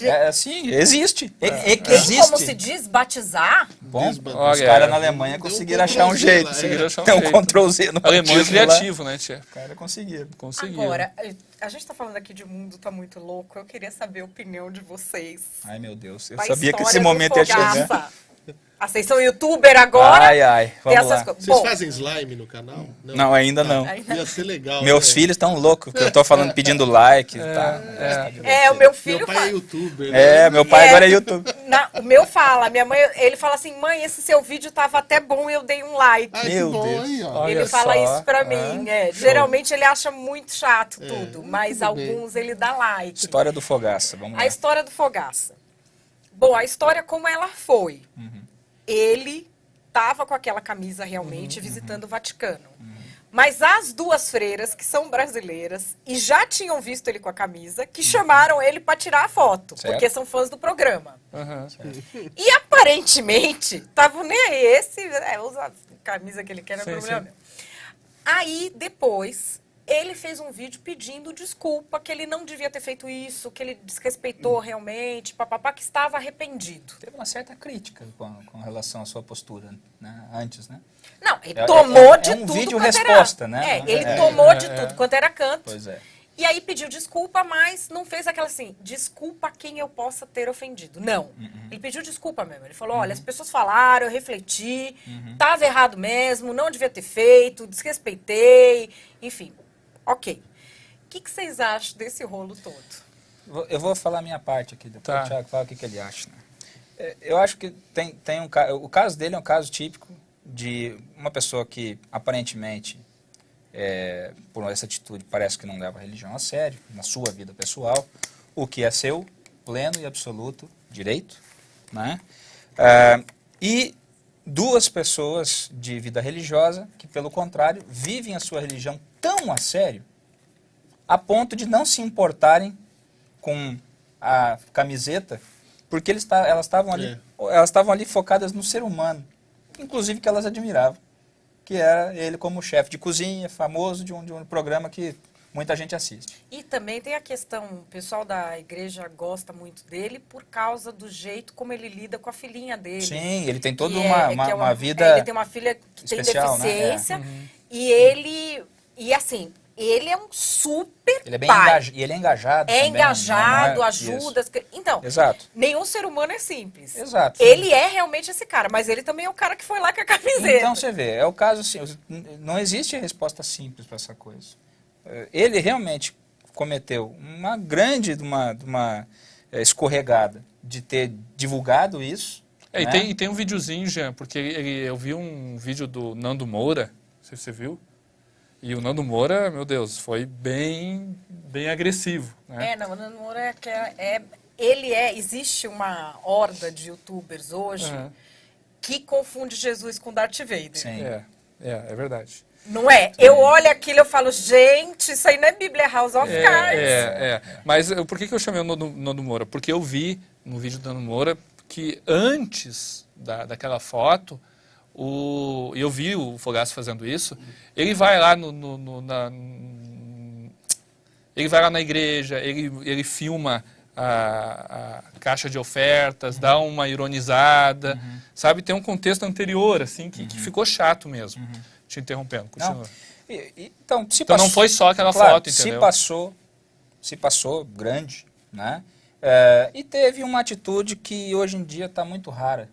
É assim, existe. Tem Existe. como se desbatizar? Bom, Desbatizar. os caras na Alemanha Deu um conseguiram achar um Ctrl+Z jeito. lá, Conseguiram achar um Tem um jeito. Ctrl+Z no Alemão é batismo lá. criativo, né, tia? Os caras conseguiram. Conseguiram. Agora, a gente tá falando aqui de mundo tá muito louco. Eu queria saber a opinião de vocês. Ai, meu Deus. Eu Da sabia que história esse do momento ia chegar. Fogaça. Ah, vocês são youtuber agora? Ai, ai. Tem Vamos essas lá. coisas. Vocês Bom, fazem slime no canal? Não, ainda não. Ia ser legal. Meus né? filhos estão loucos, que eu tô falando, pedindo like. Tá. o meu filho Meu pai fala. é youtuber. né? É, meu pai agora é YouTube. O meu fala, minha mãe, ele fala assim: mãe, esse seu vídeo tava até bom e eu dei um like. Ai, Meu que bom Deus. aí, ó. Olha Ele fala só, isso pra é. mim. Geralmente ele acha muito chato tudo, mas tudo bem. alguns ele dá like. História do Fogaça, vamos lá. A história do Fogaça. Bom, a história como ela foi. Ele estava com aquela camisa realmente visitando o Vaticano. Mas as duas freiras, que são brasileiras, e já tinham visto ele com a camisa, que chamaram ele para tirar a foto, Certo. porque são fãs do programa. Aham. E aparentemente, estavam nem aí, usa a camisa que ele quer, não é Sim, problema sim. meu. Aí, depois, ele fez um vídeo pedindo desculpa, que ele não devia ter feito isso, que ele desrespeitou realmente, papapá, que estava arrependido. Teve uma certa crítica com relação à sua postura, né, antes, né? Não, ele É- tomou é de um tudo vídeo quanto resposta, era. né? Ele É, tomou de tudo quanto era canto. Pois é. E aí pediu desculpa, mas não fez aquela assim, desculpa a quem eu possa ter ofendido. Não. Ele pediu desculpa mesmo. Ele falou, olha, as pessoas falaram, eu refleti, estava errado mesmo, não devia ter feito, desrespeitei, enfim. Ok. O que vocês acham desse rolo todo? Eu vou falar a minha parte aqui, depois Tá. o Thiago fala o que ele acha. Né? Eu acho que tem o caso dele é um caso típico de uma pessoa que aparentemente, por essa atitude, parece que não leva a religião a sério, na sua vida pessoal, o que é seu pleno e absoluto direito. Né? E duas pessoas de vida religiosa que, pelo contrário, vivem a sua religião tão a sério, a ponto de não se importarem com a camiseta, porque elas estavam ali focadas no ser humano, inclusive que elas admiravam, que era ele como chefe de cozinha, famoso de um programa que muita gente assiste. E também tem a questão, o pessoal da igreja gosta muito dele por causa do jeito como ele lida com a filhinha dele. Sim, ele tem toda Que uma vida ele tem uma filha que especial, tem deficiência, né? e ele é um super Ele é bem pai. ele é engajado. É também, engajado, não é- ajuda. Então, Exato. nenhum ser humano é simples. Exato. Ele é realmente esse cara, mas ele também é o cara que foi lá com a camiseta. Então você vê, é o caso assim, não existe resposta simples para essa coisa. Ele realmente cometeu uma grande de uma escorregada de ter divulgado isso. E né? tem um videozinho, Jean, porque eu vi um vídeo do Nando Moura, não sei se você viu, E o Nando Moura, meu Deus, foi bem agressivo, né? Não, o Nando Moura existe uma horda de youtubers hoje Aham. que confunde Jesus com Darth Vader. Sim. É verdade. Não é? Eu olho aquilo e eu falo, gente, isso aí não é Bíblia, é House of Cards. Mas por que eu chamei o Nando Moura? Porque eu vi no vídeo do Nando Moura que antes daquela foto, e eu vi o Fogaça fazendo isso, ele vai lá ele vai lá na igreja, ele filma a caixa de ofertas, dá uma ironizada, sabe? Tem um contexto anterior, assim, que ficou chato mesmo. Te interrompendo, continua. Então, Não foi só aquela foto, entendeu? Se passou grande, né? E teve uma atitude que hoje em dia está muito rara,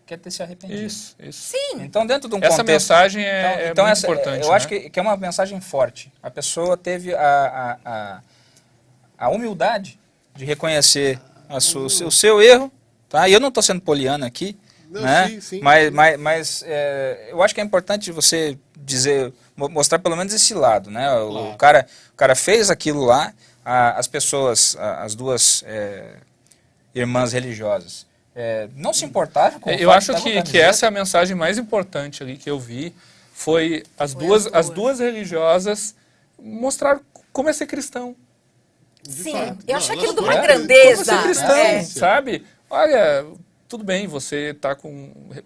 que é ter se arrependido. Isso. Sim. Então, dentro de um Essa contexto... mensagem é muito importante, eu acho né? que é uma mensagem forte. A pessoa teve a humildade de reconhecer o seu erro, tá? E eu não estou sendo poliana aqui, Não, né? sim. Mas eu acho que é importante você mostrar pelo menos esse lado, né? O cara fez aquilo lá, as pessoas, as duas irmãs religiosas, não se importaram com o Eu fato acho de estar com que camiseta. essa é a mensagem mais importante ali que eu vi, foi as duas religiosas mostraram como é ser cristão. Sim, fato. eu Não, acho elas aquilo de uma foram- grandeza. Como é ser cristão, É. sabe? Olha, tudo bem, você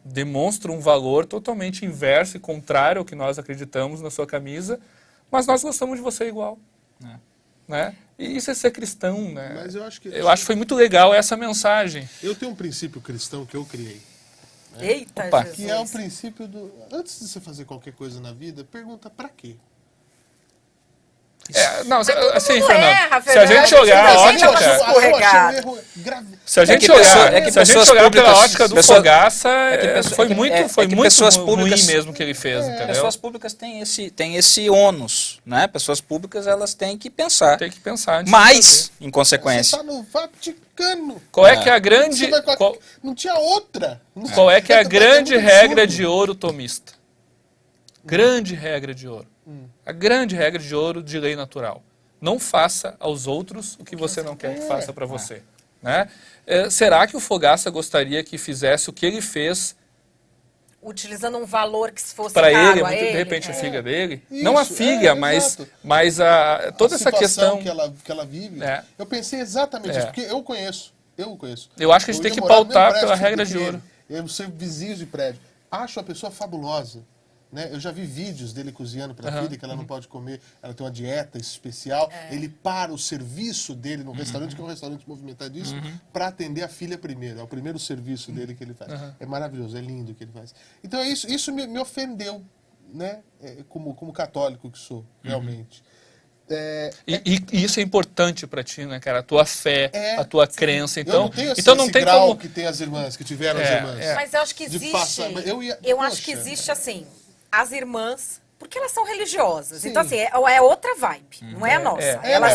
demonstra um valor totalmente inverso e contrário ao que nós acreditamos na sua camisa, mas nós gostamos de você igual. Né? E isso é ser cristão, né? Mas eu acho que que foi muito legal essa mensagem. eu tenho um princípio cristão que eu criei, Eita, Opa. Jesus. que é o princípio do antes de você fazer qualquer coisa na vida, pergunta pra quê? Não, assim, mundo Fernando, erra, se a gente Fernando. olhar a A gente ótica, é uma escorregada. Eu achei um erro grave. se a gente que olhar, pessoa- se a gente pessoas olhar pela públicas- ótica do pessoa- Fogaça, foi que muito pessoas ruim públicas- mesmo que ele fez, entendeu? Pessoas públicas têm esse ônus, né? Pessoas públicas, elas têm que pensar Tem que pensar antes de mais, fazer. em Você consequência. tá no Vaticano. Qual é que é a grande, Você vai com a- qual, Não tinha outra. qual é que é a Tá grande muito regra absurdo. de ouro tomista? Grande regra de ouro. A grande regra de ouro de lei natural. Não faça aos outros o que você não quer que faça para você. Né? Será que o Fogaça gostaria que fizesse o que ele fez Utilizando um valor que se fosse para caro ele, a ele. de repente a filha dele? Isso, Não a filha, exato. mas toda A essa situação questão. que ela vive. É. Eu pensei exatamente É. isso, porque eu conheço. Eu acho que a gente Eu tem que ia morar no pautar mesmo pela prédio regra que de ele. ouro. Eu sou vizinho de prédio. Acho a pessoa fabulosa. Né? Eu já vi vídeos dele cozinhando para a filha, que ela não pode comer, ela tem uma dieta especial. Ele para o serviço dele no restaurante, que é um restaurante movimentadíssimo, para atender a filha primeiro. É o primeiro serviço dele que ele faz. É maravilhoso, é lindo o que ele faz. Então isso me ofendeu, né? Como católico que sou, realmente. E isso é importante para ti, né, cara? A tua fé, a tua crença. Eu Então, não tenho então não esse tem grau como. que tem as irmãs, que tiveram as irmãs. Mas eu acho que De existe. passar- Eu acho que Poxa. existe assim, as irmãs, porque elas são religiosas. Sim. Então, assim, é outra vibe, não é a nossa. Elas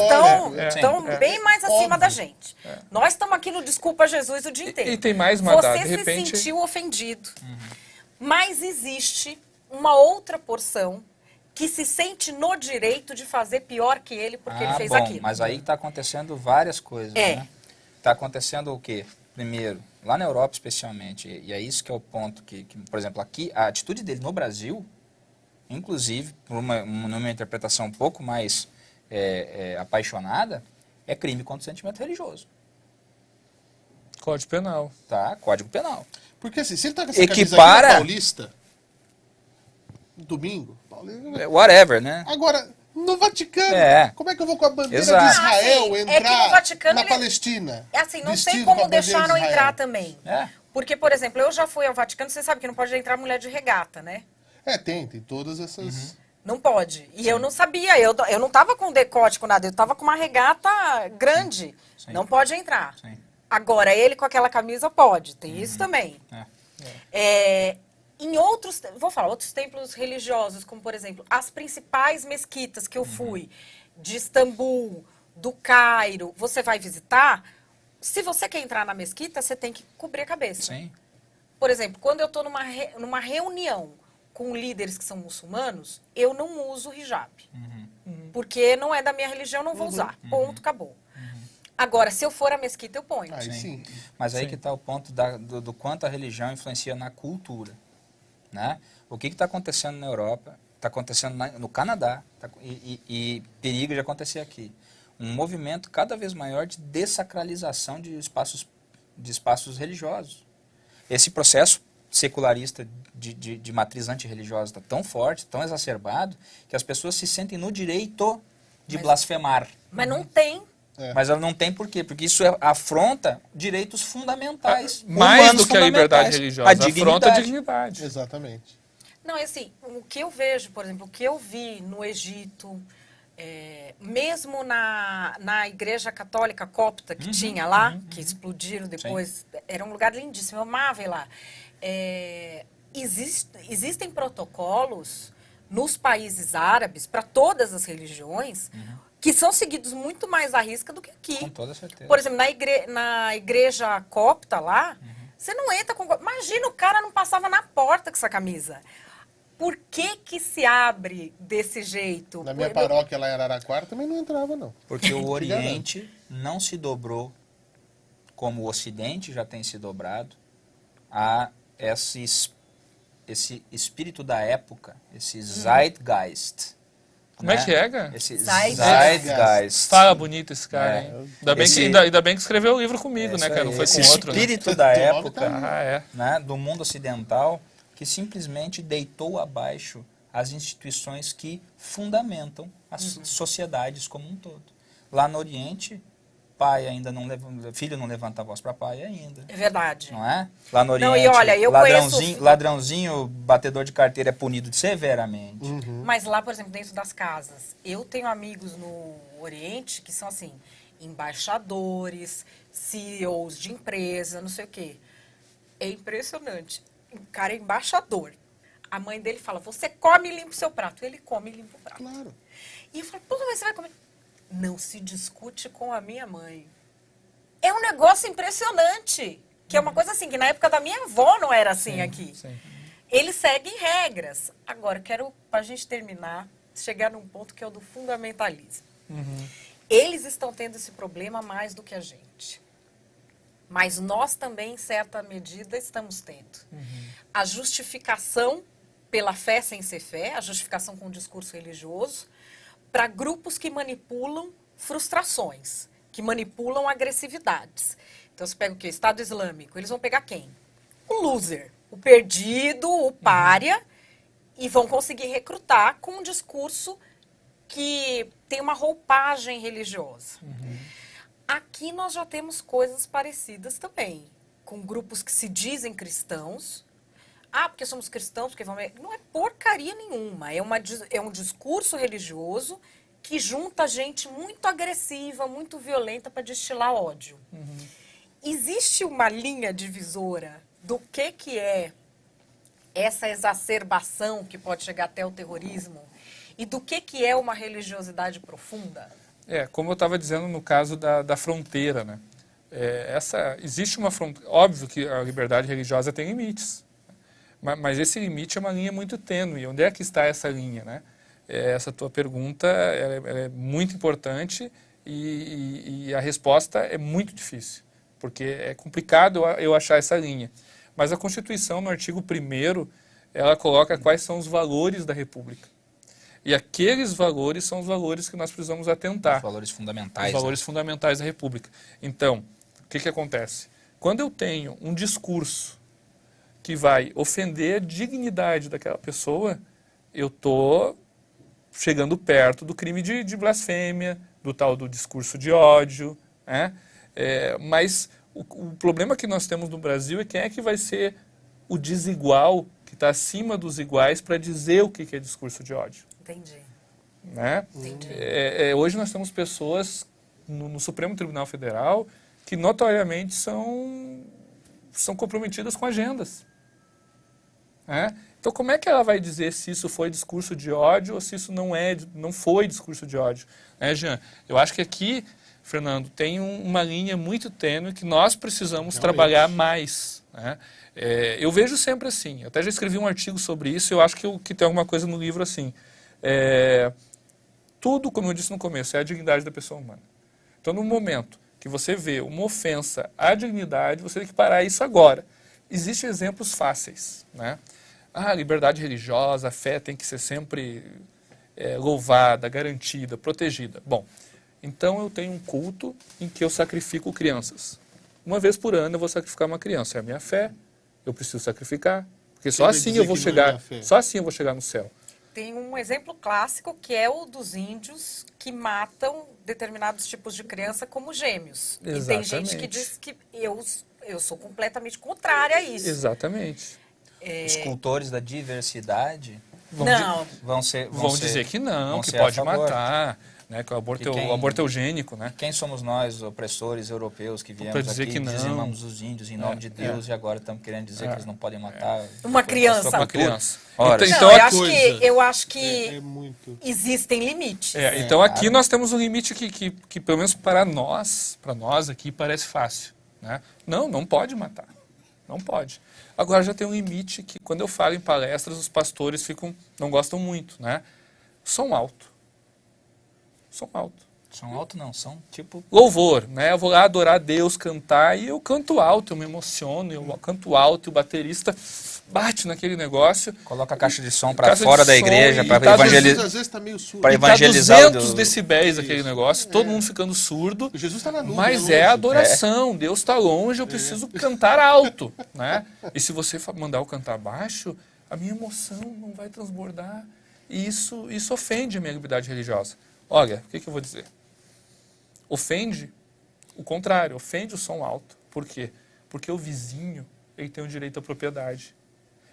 estão bem mais acima Óbvio. da gente. Nós estamos aqui no Desculpa Jesus o dia inteiro. E tem mais uma data, Você de se repente. sentiu ofendido. Mas existe uma outra porção que se sente no direito de fazer pior que ele porque ele fez bom, aquilo. mas aí está acontecendo várias coisas, né? Está acontecendo o quê? Primeiro, lá na Europa especialmente, e é isso que é o ponto que, por exemplo, aqui, a atitude dele no Brasil, inclusive, por numa interpretação um pouco mais apaixonada, é crime contra o sentimento religioso. Código Penal. Tá? Código Penal. Porque assim, se ele tá com essa Equipara- camisa aqui no Paulista, no domingo, Paulista, Whatever, né? agora, no Vaticano, como é que eu vou com a bandeira Exato. de Israel Assim, entrar é que no Vaticano na ele- Palestina? É assim, não vestido tem com a como bandeira deixar de não Israel? entrar também. É. Porque, por exemplo, eu já fui ao Vaticano, você sabe que não pode entrar mulher de regata, né? Tem todas essas... Não pode. E eu não sabia, eu não tava com decote, com nada, eu tava com uma regata grande. Sim. Não pode entrar. Sim. Agora, ele com aquela camisa pode, tem isso também. Em outros, vou falar, outros templos religiosos, como por exemplo, as principais mesquitas que eu fui, de Istambul, do Cairo, você vai visitar, se você quer entrar na mesquita, você tem que cobrir a cabeça. Sim. Por exemplo, quando eu estou numa reunião com líderes que são muçulmanos, eu não uso hijab. Porque não é da minha religião, não vou usar. Ponto, acabou. Agora, se eu for à mesquita, eu ponho. Aí sim. Mas aí que está o ponto do quanto a religião influencia na cultura. Né? O que está acontecendo na Europa, está acontecendo no Canadá, e perigo de acontecer aqui. Um movimento cada vez maior de dessacralização de espaços religiosos. Esse processo secularista de matriz antirreligiosa está tão forte, tão exacerbado, que as pessoas se sentem no direito de blasfemar. Mas não tem. Mas ela não tem por quê? Porque isso afronta direitos fundamentais. Mais do que a fundamentais. liberdade religiosa, afronta a dignidade. Exatamente. Não, é assim, o que eu vejo, por exemplo, o que eu vi no Egito, mesmo na igreja católica copta que tinha lá, que explodiram depois, era um lugar lindíssimo, eu amava ir lá. Existem protocolos nos países árabes, para todas as religiões, que são seguidos muito mais à risca do que aqui. Com toda certeza. Por exemplo, na igreja copta lá, você não entra com... Imagina, o cara não passava na porta com essa camisa. Por que se abre desse jeito? Na minha paróquia lá em Araraquara também não entrava, não. Porque o Oriente não se dobrou como o Ocidente já tem se dobrado a esse espírito da época, esse Zeitgeist. Como é que é, cara? Esse Zeitgeist. Zeitgeist. Fala bonito esse cara, hein? Ainda bem que escreveu o livro comigo, né, cara? Não foi com esse outro, né? espírito da Teu nome época, Ah, né, do mundo ocidental, que simplesmente deitou abaixo as instituições que fundamentam as sociedades como um todo. Lá no Oriente, filho não levanta a voz para pai ainda. É verdade. Não é? Lá no Oriente, Não, e olha, eu ladrãozinho, batedor de carteira é punido severamente. Mas lá, por exemplo, dentro das casas, eu tenho amigos no Oriente que são assim, embaixadores, CEOs de empresa, não sei o quê. É impressionante. O cara é embaixador. A mãe dele fala, você come e limpa o seu prato. Ele come e limpa o prato. Claro. E eu falo, pô, mas você vai comer? Não se discute com a minha mãe. É um negócio impressionante. Que é uma coisa assim, que na época da minha avó não era assim aqui. sim. Eles seguem regras. Agora, quero, pra gente terminar, chegar num ponto que é o do fundamentalismo. Eles estão tendo esse problema mais do que a gente. Mas nós também, em certa medida, estamos tendo. A justificação pela fé sem ser fé, a justificação com o discurso religioso, para grupos que manipulam frustrações, que manipulam agressividades. Então, você pega o quê? Estado Islâmico. Eles vão pegar quem? O loser, o perdido, o pária, e vão conseguir recrutar com um discurso que tem uma roupagem religiosa. Aqui nós já temos coisas parecidas também, com grupos que se dizem cristãos. Ah, porque somos cristãos, porque vamos... Não é porcaria nenhuma, é um discurso religioso que junta gente muito agressiva, muito violenta para destilar ódio. Existe uma linha divisora do que é essa exacerbação que pode chegar até o terrorismo e do que é uma religiosidade profunda? Como eu estava dizendo no caso da fronteira, né? Existe uma fronteira... Óbvio que a liberdade religiosa tem limites, mas esse limite é uma linha muito tênue. Onde é que está essa linha, né? Essa tua pergunta ela é muito importante e a resposta é muito difícil, porque é complicado eu achar essa linha. Mas a Constituição, no artigo 1º, ela coloca quais são os valores da República. E aqueles valores são os valores que nós precisamos atentar. Os valores fundamentais. Os valores fundamentais da República. Então, o que acontece? Quando eu tenho um discurso que vai ofender a dignidade daquela pessoa, eu estou chegando perto do crime de blasfêmia, do tal do discurso de ódio, né? Mas o problema que nós temos no Brasil é quem é que vai ser o desigual, que está acima dos iguais, para dizer o que é discurso de ódio. Entendi. Né? Entendi. Hoje nós temos pessoas no Supremo Tribunal Federal que notoriamente são comprometidas com agendas. Né? Então, como é que ela vai dizer se isso foi discurso de ódio ou se isso não foi discurso de ódio? Né, Jean? Eu acho que aqui Fernando, tem uma linha muito tênue que nós precisamos Realmente. trabalhar mais, né? Eu vejo sempre assim, até já escrevi um artigo sobre isso, eu acho que tem alguma coisa no livro assim. Tudo, como eu disse no começo, é a dignidade da pessoa humana. Então, no momento que você vê uma ofensa à dignidade, você tem que parar isso agora. Existem exemplos fáceis, né? A liberdade religiosa, a fé tem que ser sempre louvada, garantida, protegida. Bom, então eu tenho um culto em que eu sacrifico crianças. Uma vez por ano eu vou sacrificar uma criança. É a minha fé, eu preciso sacrificar, porque só vai assim dizer eu vou que não é chegar, minha fé? só assim eu vou chegar no céu. Tem um exemplo clássico que é o dos índios que matam determinados tipos de criança como gêmeos. E tem gente que Exatamente. diz que eu sou completamente contrária a isso. Exatamente. Os cultores da diversidade Não, Vão dizer que não, vão que ser a pode favor. matar, né, que o aborto, o aborto eugênico, né? Quem somos nós, opressores europeus, que Pra viemos dizer aqui que e não. dizimamos os índios em nome de Deus e agora estamos querendo dizer que eles não podem matar Uma criança. Uma criança. Ora, Então, não, aqui- eu acho que É muito. existem limites. Então aqui nós temos um limite que pelo menos para nós aqui, parece fácil. Né? Não pode matar. Não pode. Agora já tem um limite que quando eu falo em palestras, os pastores não gostam muito. Né? Som alto. Som alto. São alto não, são tipo... Louvor, né? Eu vou lá adorar a Deus, cantar, e eu canto alto, eu me emociono, eu canto alto, e o baterista bate naquele negócio. Coloca a caixa de som para Caixa de fora da som igreja e para tá Jesus evangelizar. às vezes está meio surdo. Pra E tá evangelizar o 200 decibéis aquele negócio, todo mundo ficando surdo. Jesus está na nuvem. Mas longe. é adoração, Deus está longe, eu preciso cantar alto, né? E se você mandar eu cantar baixo, a minha emoção não vai transbordar. E isso ofende a minha liberdade religiosa. Olha, o que eu vou dizer? Ofende o contrário, ofende o som alto. Por quê? Porque o vizinho, ele tem o direito à propriedade.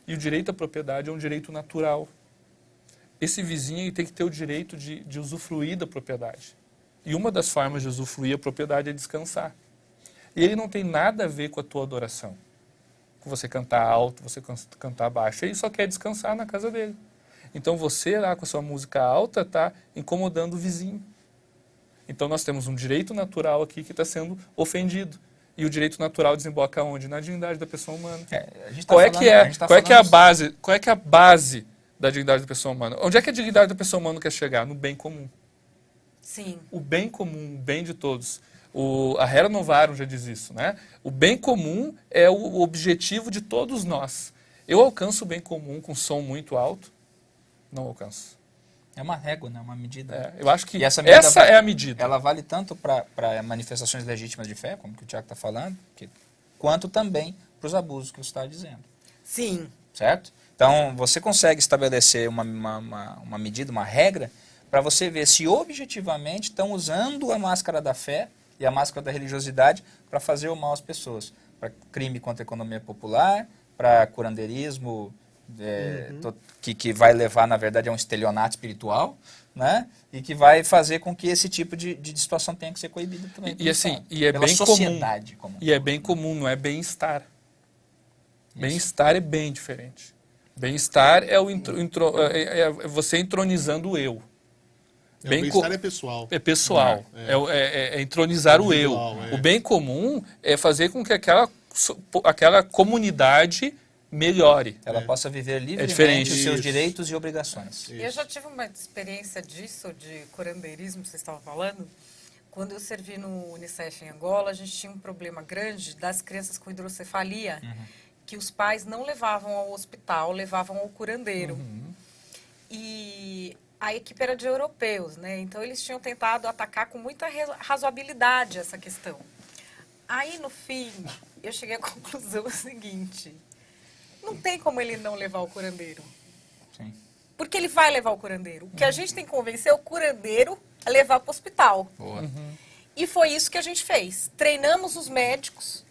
E o direito à propriedade é um direito natural. Esse vizinho ele tem que ter o direito de usufruir da propriedade. E uma das formas de usufruir a propriedade é descansar. E ele não tem nada a ver com a tua adoração. Com você cantar alto, você cantar baixo. Ele só quer descansar na casa dele. Então você lá com a sua música alta está incomodando o vizinho. Então nós temos um direito natural aqui que está sendo ofendido. E o direito natural desemboca onde? Na dignidade da pessoa humana. Qual é que é a base da dignidade da pessoa humana? Onde é que a dignidade da pessoa humana quer chegar? No bem comum. Sim. O bem comum, o bem de todos. A Hera Novarum já diz isso, né? O bem comum é o objetivo de todos nós. Eu alcanço o bem comum com som muito alto? Não alcanço. É uma régua, né? Uma medida. Eu acho que E essa é a medida. Ela vale tanto para manifestações legítimas de fé, como que o Tiago está falando, quanto também para os abusos que você está dizendo. Sim. Certo? Então, você consegue estabelecer uma medida, uma regra, para você ver se objetivamente estão usando a máscara da fé e a máscara da religiosidade para fazer o mal às pessoas. Para crime contra a economia popular, para curandeirismo, que vai levar, na verdade, a um estelionato espiritual, né? E que vai fazer com que esse tipo de situação tenha que ser coibida também. E assim, e é pela bem sociedade comum. como E é bem comum, não é bem-estar. Bem-estar é bem diferente. Bem-estar é você entronizando o eu. O bem-estar é pessoal. É pessoal. É entronizar o eu. Individual, O bem comum é fazer com que aquela comunidade melhore. ela possa viver livremente diferente. os seus Isso. direitos e obrigações. Eu já tive uma experiência disso, de curandeirismo, que vocês estavam falando. Quando eu servi no Unicef em Angola, a gente tinha um problema grande das crianças com hidrocefalia, que os pais não levavam ao hospital, levavam ao curandeiro. E a equipe era de europeus, né? Então eles tinham tentado atacar com muita razoabilidade essa questão. Aí, no fim, eu cheguei à conclusão seguinte: não tem como ele não levar o curandeiro. Sim. Porque ele vai levar o curandeiro. O que a gente tem que convencer é o curandeiro a levar para o hospital. Boa. E foi isso que a gente fez. Treinamos os médicos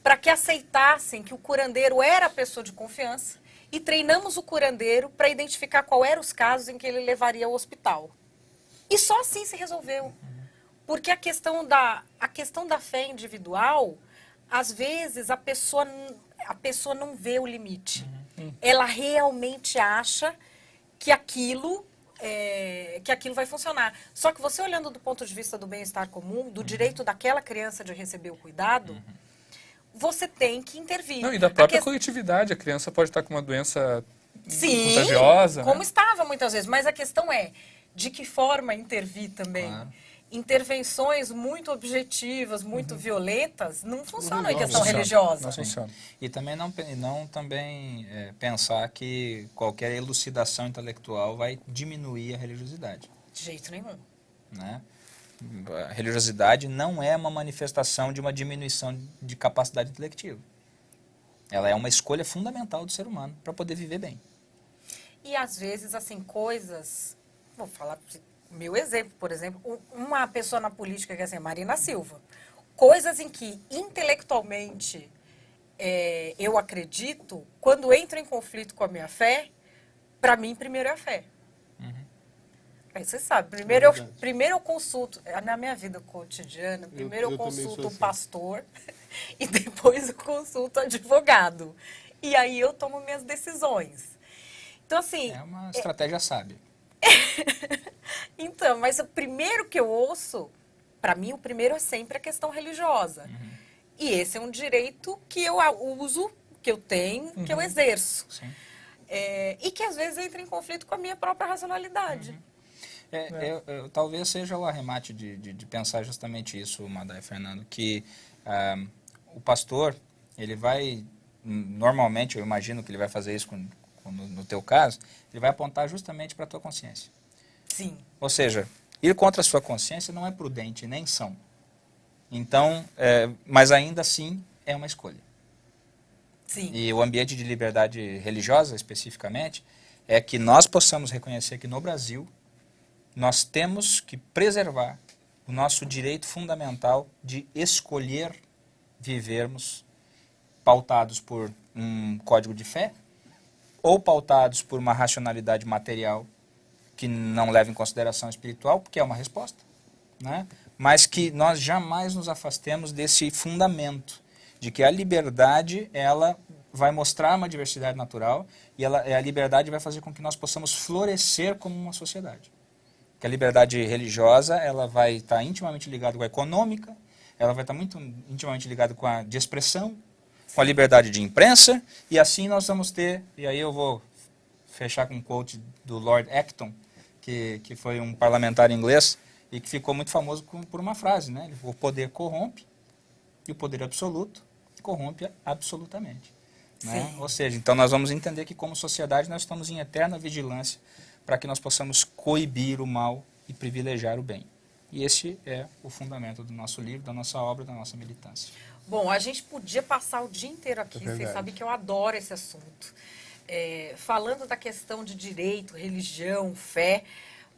para que aceitassem que o curandeiro era a pessoa de confiança e treinamos o curandeiro para identificar qual eram os casos em que ele levaria ao hospital. E só assim se resolveu. Porque a questão da fé individual, às vezes a pessoa não vê o limite. Ela realmente acha que aquilo que aquilo vai funcionar. Só que você olhando do ponto de vista do bem-estar comum, do direito daquela criança de receber o cuidado, você tem que intervir. Não, e da própria coletividade. A criança pode estar com uma doença contagiosa. Como né? estava muitas vezes. Mas a questão é de que forma intervir também. Claro. Intervenções muito objetivas, muito violentas, não funcionam em Não questão funciona. religiosa. Não funciona. E também não também pensar que qualquer elucidação intelectual vai diminuir a religiosidade. De jeito nenhum. Né? A religiosidade não é uma manifestação de uma diminuição de capacidade intelectiva. Ela é uma escolha fundamental do ser humano para poder viver bem. E às vezes, assim, coisas... Vou falar meu exemplo, por exemplo, uma pessoa na política que é assim, Marina Silva. Coisas em que, intelectualmente, eu acredito, quando entro em conflito com a minha fé, para mim, primeiro é a fé. Aí você sabe, primeiro eu consulto, na minha vida cotidiana, primeiro eu consulto o pastor e depois eu consulto o advogado. E aí eu tomo minhas decisões. Então, assim... É uma estratégia sábia. Então, mas o primeiro que eu ouço, para mim, o primeiro é sempre a questão religiosa. E esse é um direito que eu uso, que eu tenho, que eu exerço. Sim. E que às vezes entra em conflito com a minha própria racionalidade. Talvez seja o arremate de pensar justamente isso, Madá e Fernando, que o pastor, ele vai, normalmente, eu imagino que ele vai fazer isso no teu caso, ele vai apontar justamente para a tua consciência. Sim. Ou seja, ir contra a sua consciência não é prudente, nem são. Então, mas ainda assim é uma escolha. Sim. E o ambiente de liberdade religiosa, especificamente, é que nós possamos reconhecer que no Brasil nós temos que preservar o nosso direito fundamental de escolher vivermos pautados por um código de fé ou pautados por uma racionalidade material que não leva em consideração espiritual, porque é uma resposta, né? Mas que nós jamais nos afastemos desse fundamento de que a liberdade, ela vai mostrar uma diversidade natural e a liberdade vai fazer com que nós possamos florescer como uma sociedade. Que a liberdade religiosa, ela vai estar intimamente ligada com a econômica, ela vai estar muito intimamente ligada com a de expressão, com a liberdade de imprensa, e assim nós vamos ter, e aí eu vou fechar com um quote do Lord Acton, que foi um parlamentar inglês, e que ficou muito famoso por uma frase, né? O poder corrompe, e o poder absoluto corrompe absolutamente. Né? Ou seja, então nós vamos entender que como sociedade nós estamos em eterna vigilância para que nós possamos coibir o mal e privilegiar o bem. E esse é o fundamento do nosso livro, da nossa obra, da nossa militância. Bom, a gente podia passar o dia inteiro aqui, vocês sabem que eu adoro esse assunto. Falando da questão de direito, religião, fé,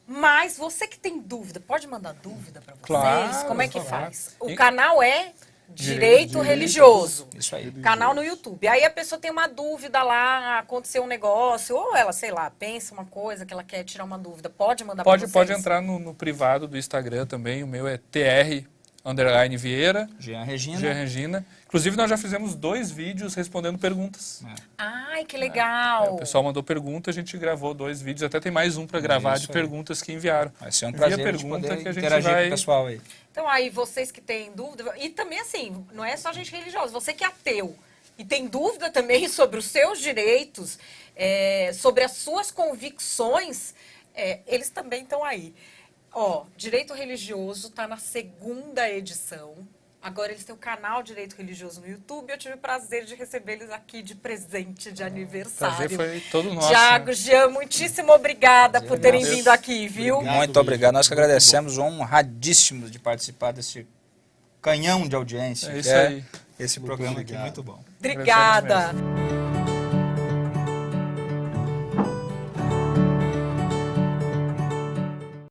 mas você que tem dúvida, pode mandar dúvida para vocês? Claro, Como é que claro. faz? O canal é Direito Religioso. Isso aí. Canal no YouTube. Aí a pessoa tem uma dúvida lá, aconteceu um negócio, ou ela, sei lá, pensa uma coisa que ela quer tirar uma dúvida. Pode mandar para vocês? Pode entrar no privado do Instagram também. O meu é TR_Vieira. Jean Regina. Jean Regina. Inclusive, nós já fizemos 2 vídeos respondendo perguntas. Ai, que legal. O pessoal mandou pergunta, a gente gravou 2 vídeos. Até tem mais um para gravar Isso de aí. perguntas que enviaram. Vai ser um Envia prazer de pergunta poder que a gente interagir vai... com o pessoal aí. Então, aí, vocês que têm dúvida, e também assim, não é só gente religiosa, você que é ateu e tem dúvida também sobre os seus direitos, sobre as suas convicções, eles também estão aí. Direito Religioso está na 2ª edição. Agora eles têm o canal Direito Religioso no YouTube. Eu tive o prazer de recebê-los aqui de presente de aniversário. Prazer foi todo nosso. Tiago, né? Jean, muitíssimo obrigada por terem nosso. vindo aqui, viu? Muito obrigado. Nós que agradecemos, honradíssimos de participar desse canhão de audiência. É que isso aí. Esse Muito programa obrigado. aqui, muito bom. Obrigada. Agradecemos mesmo.